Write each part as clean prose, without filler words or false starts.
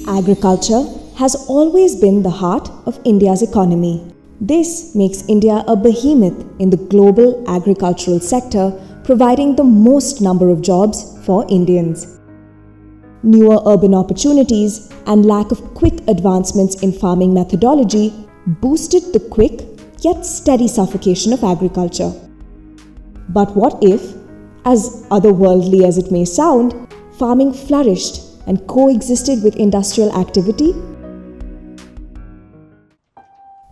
Agriculture has always been the heart of India's economy. This makes India a behemoth in the global agricultural sector, providing the most number of jobs for Indians. Newer urban opportunities and lack of quick advancements in farming methodology boosted the quick yet steady suffocation of agriculture. But what if, as otherworldly as it may sound, farming flourished and coexisted with industrial activity?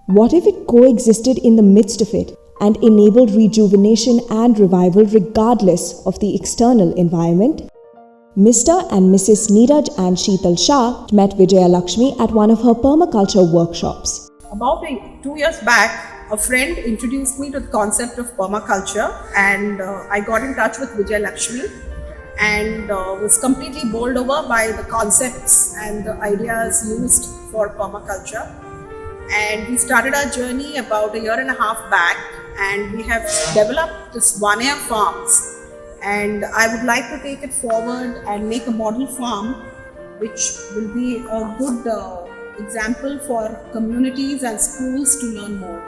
What if it coexisted in the midst of it and enabled rejuvenation and revival regardless of the external environment? Mr. and Mrs. Neeraj and Sheetal Shah met Vijaya Lakshmi at one of her permaculture workshops. About 2 years back, a friend introduced me to the concept of permaculture, and I got in touch with Vijaya Lakshmi and was completely bowled over by the concepts and the ideas used for permaculture. And we started our journey about 1.5 years back, and we have developed this Vana farms. And I would like to take it forward and make a model farm which will be a good example for communities and schools to learn more.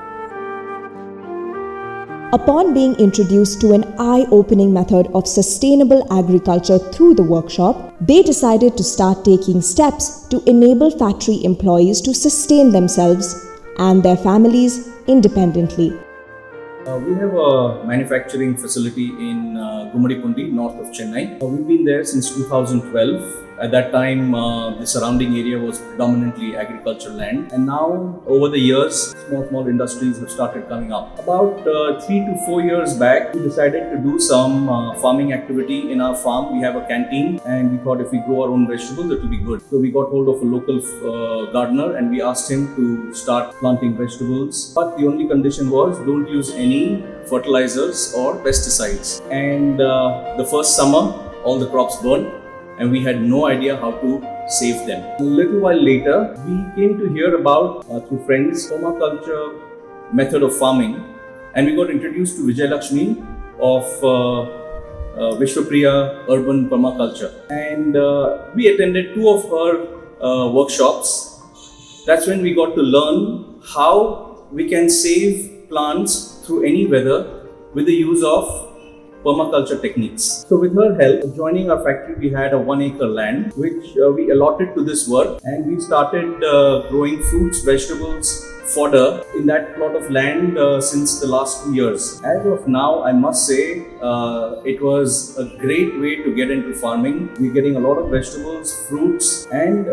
Upon being introduced to an eye-opening method of sustainable agriculture through the workshop, they decided to start taking steps to enable factory employees to sustain themselves and their families independently. We have a manufacturing facility in Gumadipundi, north of Chennai. We've been there since 2012. At that time, the surrounding area was predominantly agricultural land. And now, over the years, small industries have started coming up. About 3 to 4 years back, we decided to do some farming activity in our farm. We have a canteen, and we thought if we grow our own vegetables, it will be good. So we got hold of a local gardener, and we asked him to start planting vegetables. But the only condition was, don't use any fertilizers or pesticides. And the first summer, all the crops burned, and we had no idea how to save them. A little while later, we came to hear about, through friends, permaculture method of farming, and we got introduced to Vijaya Lakshmi of Vishwapriya Urban Permaculture. And we attended 2 of her workshops. That's when we got to learn how we can save plants through any weather with the use of permaculture techniques. So with her help, joining our factory, we had a 1 acre land which we allotted to this work, and we started growing fruits, vegetables, fodder in that plot of land since the last 2 years. As of now, I must say it was a great way to get into farming. We're getting a lot of vegetables, fruits, and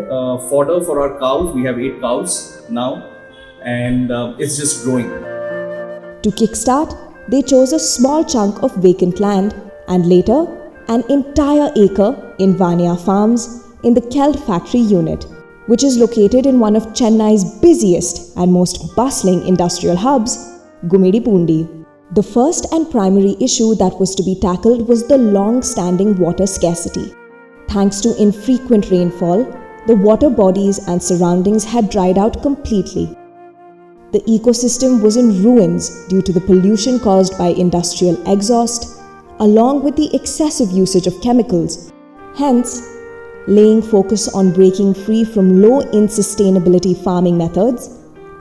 fodder for our cows. We have 8 cows now, and it's just growing. To kickstart, they chose a small chunk of vacant land and later an entire acre in Vana farms in the Keld factory unit, which is located in one of Chennai's busiest and most bustling industrial hubs, Gumadipundi. The first and primary issue that was to be tackled was the long-standing water scarcity. Thanks to infrequent rainfall, the water bodies and surroundings had dried out completely. The ecosystem was in ruins due to the pollution caused by industrial exhaust, along with the excessive usage of chemicals. Hence, laying focus on breaking free from low insustainability farming methods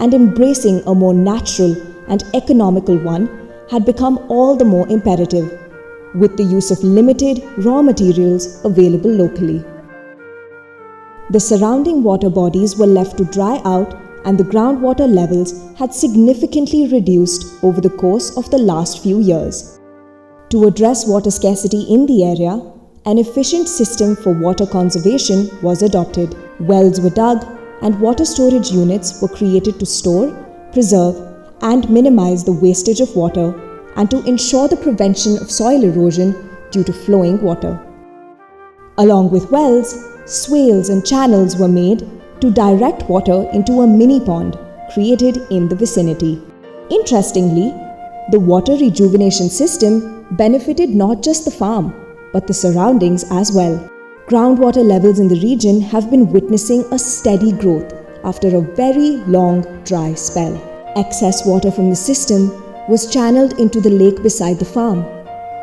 and embracing a more natural and economical one had become all the more imperative, with the use of limited raw materials available locally. The surrounding water bodies were left to dry out, and the groundwater levels had significantly reduced over the course of the last few years. To address water scarcity in the area, an efficient system for water conservation was adopted. Wells were dug and water storage units were created to store, preserve, and minimize the wastage of water and to ensure the prevention of soil erosion due to flowing water. Along with wells, swales and channels were made to direct water into a mini pond created in the vicinity. Interestingly, the water rejuvenation system benefited not just the farm, but the surroundings as well. Groundwater levels in the region have been witnessing a steady growth after a very long dry spell. Excess water from the system was channeled into the lake beside the farm,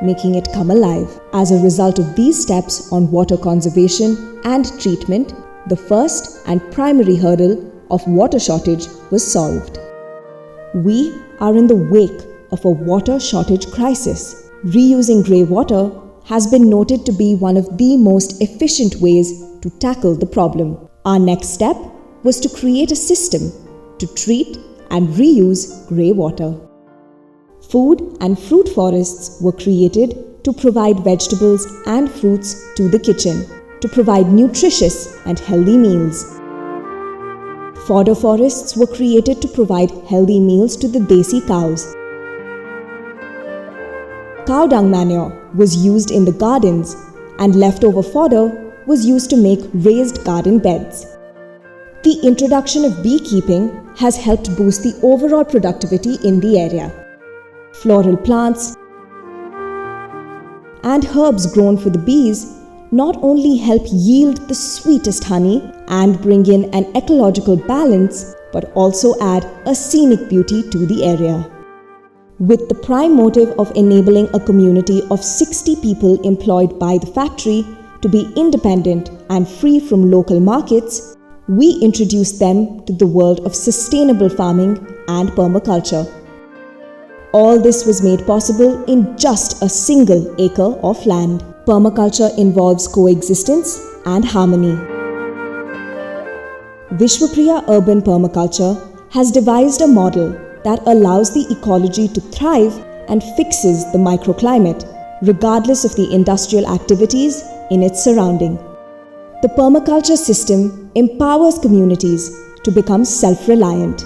making it come alive. As a result of these steps on water conservation and treatment, the first and primary hurdle of water shortage was solved. We are in the wake of a water shortage crisis. Reusing grey water has been noted to be one of the most efficient ways to tackle the problem. Our next step was to create a system to treat and reuse grey water. Food and fruit forests were created to provide vegetables and fruits to the kitchen, to provide nutritious and healthy meals. Fodder forests were created to provide healthy meals to the desi cows. Cow dung manure was used in the gardens, and leftover fodder was used to make raised garden beds. The introduction of beekeeping has helped boost the overall productivity in the area. Floral plants and herbs grown for the bees not only help yield the sweetest honey and bring in an ecological balance, but also add a scenic beauty to the area. With the prime motive of enabling a community of 60 people employed by the factory to be independent and free from local markets, we introduced them to the world of sustainable farming and permaculture. All this was made possible in just a single acre of land. Permaculture involves coexistence and harmony. Vishwapriya Urban Permaculture has devised a model that allows the ecology to thrive and fixes the microclimate, regardless of the industrial activities in its surrounding. The permaculture system empowers communities to become self-reliant.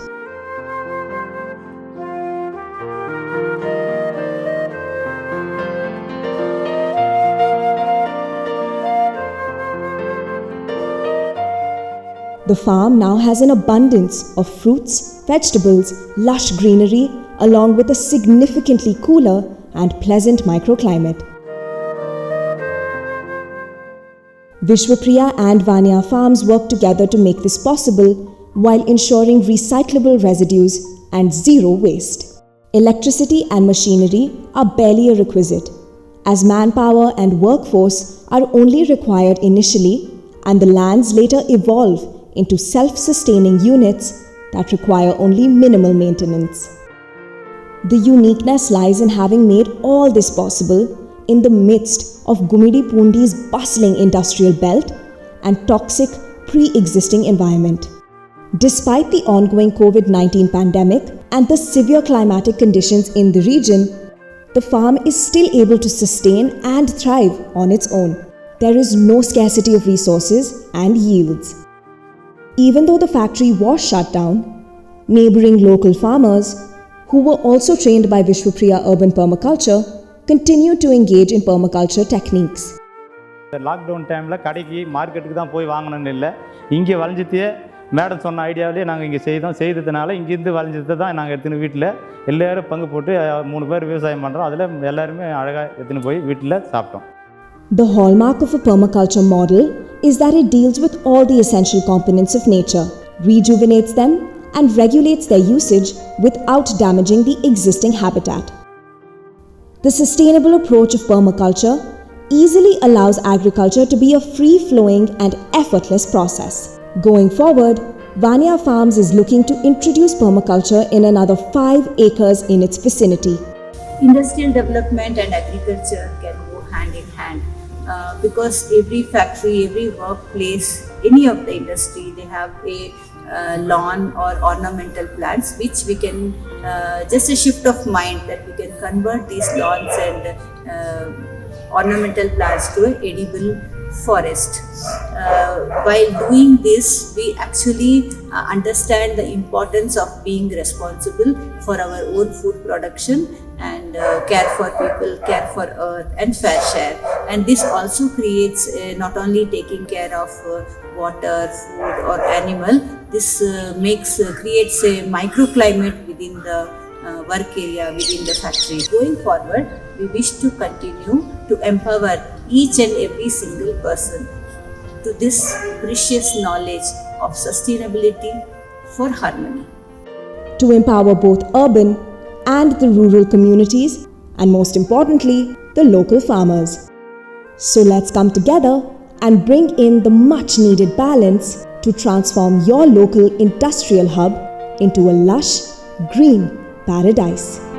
The farm now has an abundance of fruits, vegetables, lush greenery, along with a significantly cooler and pleasant microclimate. Vishwapriya and Vana farms work together to make this possible while ensuring recyclable residues and zero waste. Electricity and machinery are barely a requisite, as manpower and workforce are only required initially, and the lands later evolve into self-sustaining units that require only minimal maintenance. The uniqueness lies in having made all this possible in the midst of Gumidipundi's bustling industrial belt and toxic pre-existing environment. Despite the ongoing COVID-19 pandemic and the severe climatic conditions in the region, the farm is still able to sustain and thrive on its own. There is no scarcity of resources and yields. Even though the factory was shut down, neighboring local farmers, who were also trained by Vishwapriya Urban Permaculture, continued to engage in permaculture techniques. Lockdown டைமில் கடைக்கு மார்க்கெட்டுக்கு தான் போய் வாங்கணும்னு இல்லை, இங்கே வளைஞ்சத்தையே madam சொன்ன ஐடியாவிலே நாங்கள் இங்கே செய்ததுனால இங்கேருந்து வளைஞ்சதை தான் நாங்கள் எடுத்துன்னு வீட்டில் எல்லோரும் பங்கு போட்டு 3 பேர் விவசாயம் பண்ணுறோம். அதில் எல்லாருமே அழகாக எடுத்துன்னு போய் வீட்டில் சாப்பிட்டோம். The hallmark of a permaculture model is that it deals with all the essential components of nature, rejuvenates them, and regulates their usage without damaging the existing habitat. The sustainable approach of permaculture easily allows agriculture to be a free-flowing and effortless process. Going forward, Vana Farms is looking to introduce permaculture in another 5 acres in its vicinity. Industrial development and agriculture can go hand in hand because every factory, every workplace, any of the industry, they have a lawn or ornamental plants which we can just a shift of mind that we can convert these lawns and ornamental plants to an edible forest. While doing this, we actually understand the importance of being responsible for our own food production and care for people, care for earth and fair share. And this also creates not only taking care of water, food or animal, this creates a microclimate within the work area, within the factory. Going forward, we wish to continue to empower each and every single person to this precious knowledge of sustainability for harmony. To empower both urban and the rural communities, and most importantly, the local farmers. So let's come together and bring in the much needed balance to transform your local industrial hub into a lush, green paradise.